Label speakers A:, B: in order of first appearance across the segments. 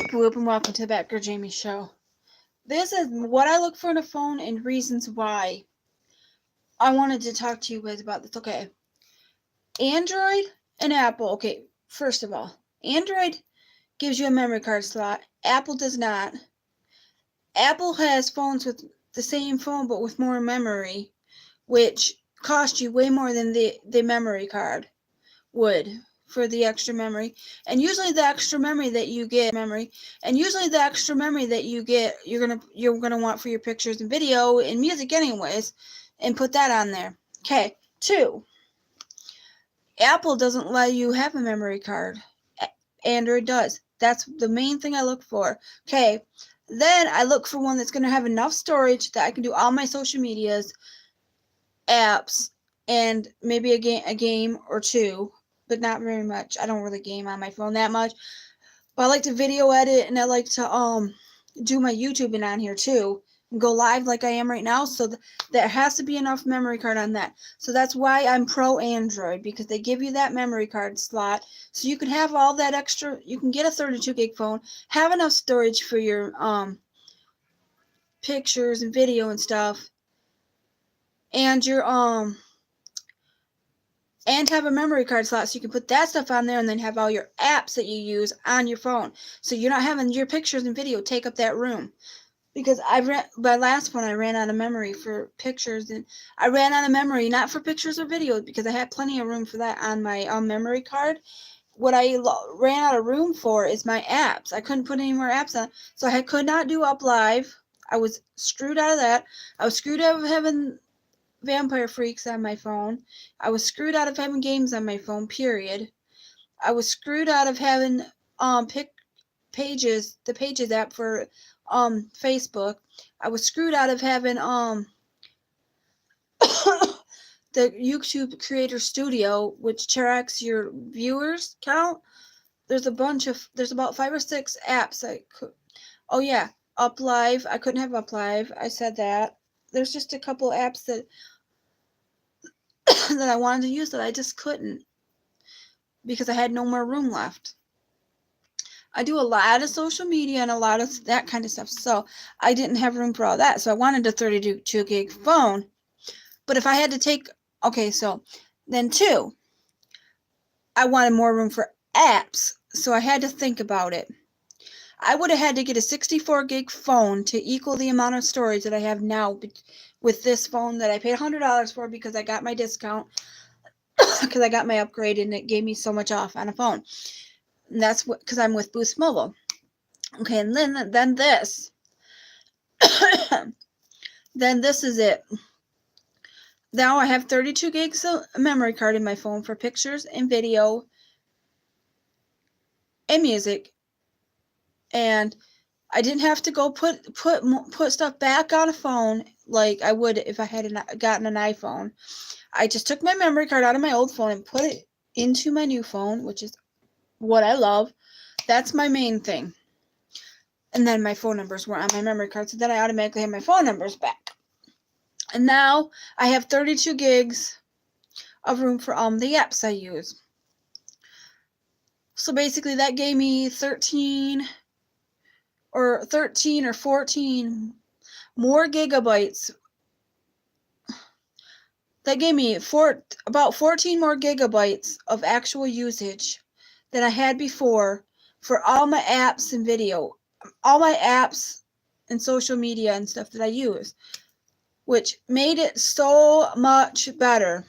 A: Whoop whoop and welcome to the Batgirljamie Show. This is what I look for in a phone and reasons why I wanted to talk to you guys about this. Okay, Android and Apple. Okay, first of all, Android gives you a memory card slot. Apple does not. Apple has phones with the same phone but with more memory, which cost you way more than the memory card would for the extra memory. And usually the extra memory that you get you're gonna want for your pictures and video and music anyways, and put that on there. Okay. 2, Apple doesn't let you have a memory card. Android does. That's the main thing I look for. Okay. Then I look for one that's going to have enough storage that I can do all my social medias, apps, and maybe a game or two, but not very much. I don't really game on my phone that much. But I like to video edit, and I like to do my YouTubing on here too, and go live like I am right now. So there has to be enough memory card on that. So that's why I'm pro Android, because they give you that memory card slot, so you can have all that extra. You can get a 32 gig phone, have enough storage for your pictures and video and stuff, and your and have a memory card slot so you can put that stuff on there, and then have all your apps that you use on your phone, so you're not having your pictures and video take up that room. Because my last one, I ran out of memory for pictures, and I ran out of memory not for pictures or videos because I had plenty of room for that on my memory card. What I ran out of room for is my apps. I couldn't put any more apps on, so I could not do Up Live. I was screwed out of that. I was screwed out of having Vampire Freaks on my phone. I was screwed out of having games on my phone, period. I was screwed out of having Pages, the Pages app for Facebook. I was screwed out of having the YouTube Creator Studio, which tracks your viewers count. There's about 5 or 6 apps I could. Oh yeah, Up Live. I couldn't have Up Live. I said that. There's just a couple apps that that I wanted to use that I just couldn't because I had no more room left. I do a lot of social media and a lot of that kind of stuff, so I didn't have room for all that. So I wanted a 32 gig phone. But if I had to take, okay, so then 2, I wanted more room for apps, so I had to think about it. I would have had to get a 64 gig phone to equal the amount of storage that I have now with this phone that I paid $100 for because I got my discount, because I got my upgrade and it gave me so much off on a phone. And that's because I'm with Boost Mobile. Okay, and then this. Then this is it. Now I have 32 gigs of memory card in my phone for pictures and video and music. And I didn't have to go put stuff back on a phone like I would if I had gotten an iPhone. I just took my memory card out of my old phone and put it into my new phone, which is what I love. That's my main thing. And then my phone numbers were on my memory card, so then I automatically have my phone numbers back. And now I have 32 gigs of room for the apps I use. So basically that gave me 13 or 14 more gigabytes. That gave me about 14 more gigabytes of actual usage than I had before for all my apps and video, all my apps and social media and stuff that I use, which made it so much better.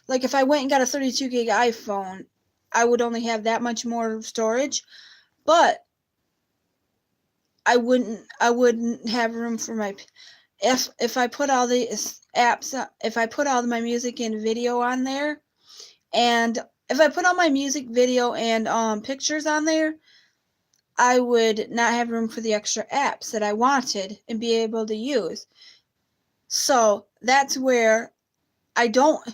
A: Like if I went and got a 32 gig iPhone, I would only have that much more storage, but I wouldn't have room for my, if I put all the apps, if I put all my music and video on there, and if I put all my music, video, and pictures on there, I would not have room for the extra apps that I wanted and be able to use. So that's where I don't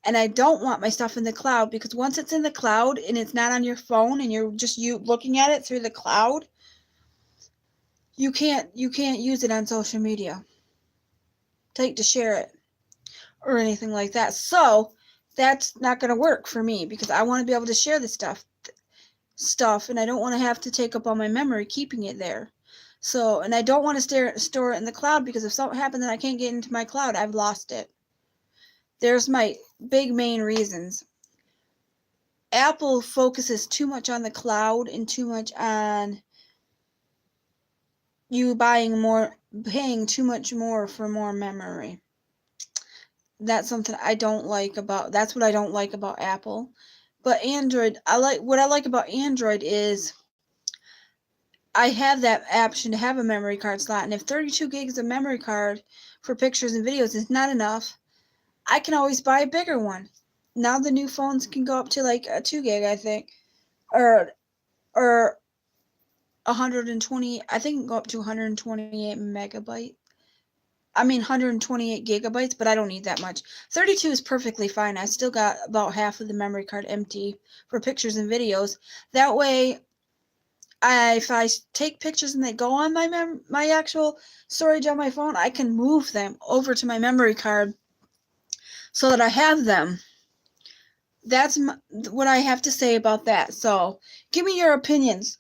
A: want my stuff in the cloud, because once it's in the cloud and it's not on your phone and you're just looking at it through the cloud, you can't use it on social media to share it or anything like that. So that's not going to work for me because I want to be able to share this stuff. stuff, and I don't want to have to take up all my memory keeping it there. So, and I don't want to store it in the cloud, because if something happens and I can't get into my cloud, I've lost it. There's my big main reasons. Apple focuses too much on the cloud and too much on you paying too much more for more memory. That's something I don't like about, that's what I don't like about Apple. But Android, what I like about Android is I have that option to have a memory card slot, and if 32 gigs of memory card for pictures and videos is not enough, I can always buy a bigger one. Now the new phones can go up to like a 2 gig, I think, or 120. I think it can go up to 128 megabyte. I mean 128 gigabytes, but I don't need that much. 32 is perfectly fine. I still got about half of the memory card empty for pictures and videos. That way, if I take pictures and they go on my actual storage on my phone, I can move them over to my memory card so that I have them. That's what I have to say about that. So, give me your opinions.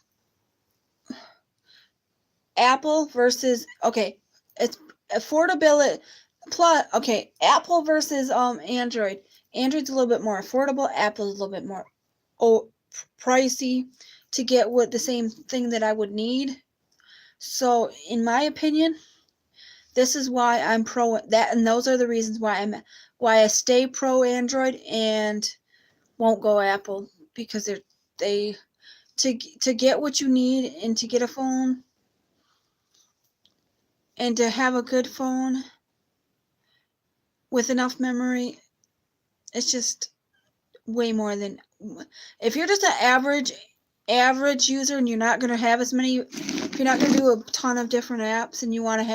A: Apple versus, okay, it's affordability plus, okay, Apple versus Android. Android's a little bit more affordable. Apple's a little bit more pricey to get the same thing that I would need. So, in my opinion, this is why I'm pro that, and those are the reasons why I stay pro Android and won't go Apple, because to get what you need and to get a phone and to have a good phone with enough memory, it's just way more than, if you're just an average user and you're not going to have as many, if you're not going to do a ton of different apps and you want to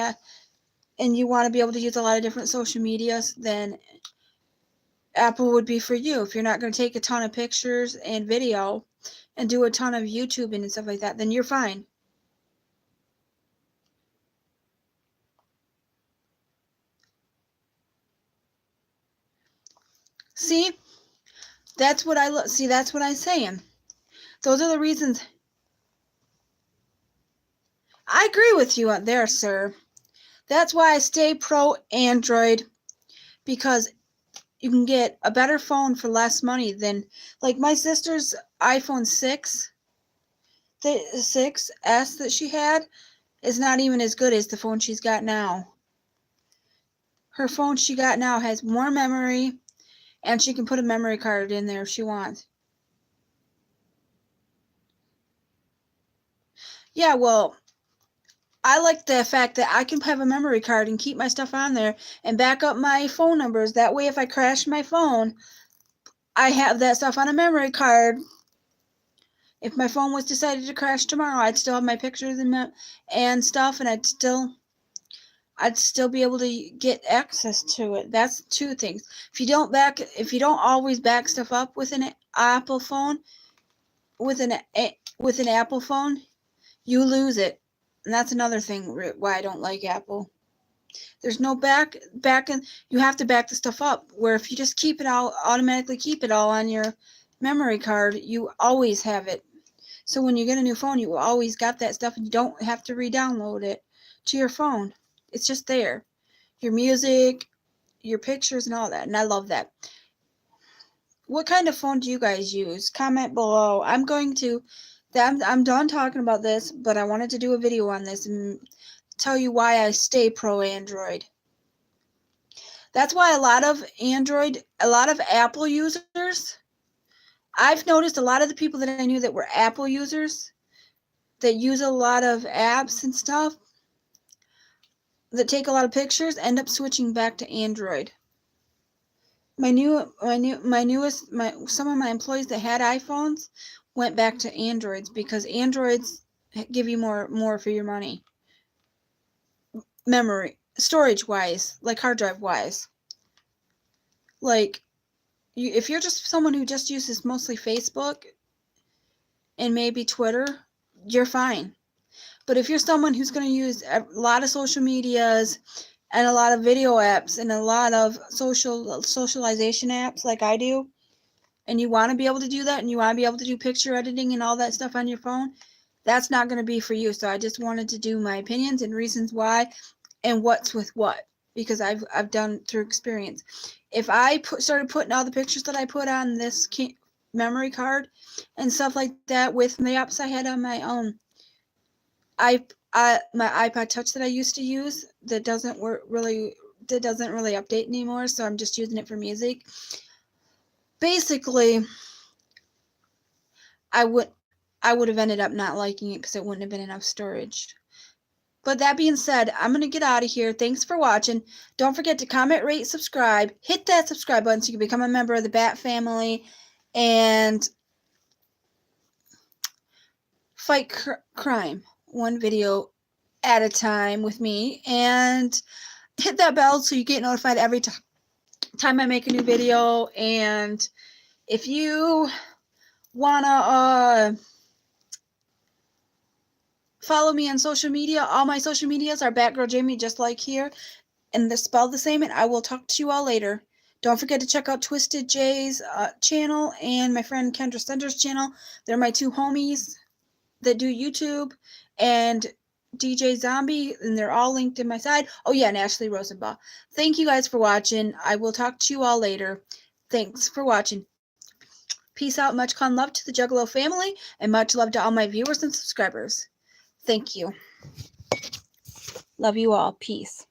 A: be able to use a lot of different social medias, then Apple would be for you. If you're not going to take a ton of pictures and video and do a ton of YouTube and stuff like that, then you're fine. See? That's what that's what I'm saying. Those are the reasons. I agree with you on there, sir. That's why I stay pro Android, because you can get a better phone for less money than, like, my sister's iPhone 6, the 6S that she had, is not even as good as the phone she's got now. Her phone she got now has more memory, and she can put a memory card in there if she wants. Yeah, well, I like the fact that I can have a memory card and keep my stuff on there and back up my phone numbers. That way, if I crash my phone, I have that stuff on a memory card. If my phone was decided to crash tomorrow, I'd still have my pictures and stuff, and I'd still be able to get access to it. That's two things. If you don't always back stuff up with an Apple phone, with an Apple phone, you lose it. And that's another thing why I don't like Apple. There's no back and you have to back the stuff up. Where if you just automatically keep it all on your memory card, you always have it. So when you get a new phone, you always got that stuff, and you don't have to re-download it to your phone. It's just there. Your music, your pictures, and all that. And I love that. What kind of phone do you guys use? Comment below. I'm done talking about this, but I wanted to do a video on this and tell you why I stay pro Android. That's why a lot of Apple users, I've noticed a lot of the people that I knew that were Apple users that use a lot of apps and stuff, that take a lot of pictures, end up switching back to Android. Some of my employees that had iPhones went back to Androids, because Androids give you more for your money. Memory, storage wise, like hard drive wise. Like, if you're just someone who just uses mostly Facebook and maybe Twitter, you're fine. But if you're someone who's going to use a lot of social medias and a lot of video apps and a lot of socialization apps like I do, and you want to be able to do that, and you want to be able to do picture editing and all that stuff on your phone, that's not going to be for you. So I just wanted to do my opinions and reasons why and what's with what, because I've done through experience. If I started putting all the pictures that I put on this memory card and stuff like that with the apps I had on my own, my iPod Touch that I used to use that doesn't really update anymore, so I'm just using it for music. Basically, I would have ended up not liking it because it wouldn't have been enough storage. But that being said, I'm going to get out of here. Thanks for watching. Don't forget to comment, rate, subscribe. Hit that subscribe button so you can become a member of the Bat family and fight crime one video at a time with me. And hit that bell so you get notified every time I make a new video. And if you want to follow me on social media, all my social medias are Batgirljamie, just like here, and they're spelled the same, and I will talk to you all later. Don't forget to check out Twisted J's channel and my friend Kendra Stender's channel. They're my two homies that do YouTube, and DJ Zombie, and they're all linked in my side. Oh yeah, and Ashley Rosenbaugh. Thank you guys for watching. I will talk to you all later. Thanks for watching. Peace out. Much con love to the Juggalo family, and much love to all my viewers and subscribers. Thank you. Love you all. Peace.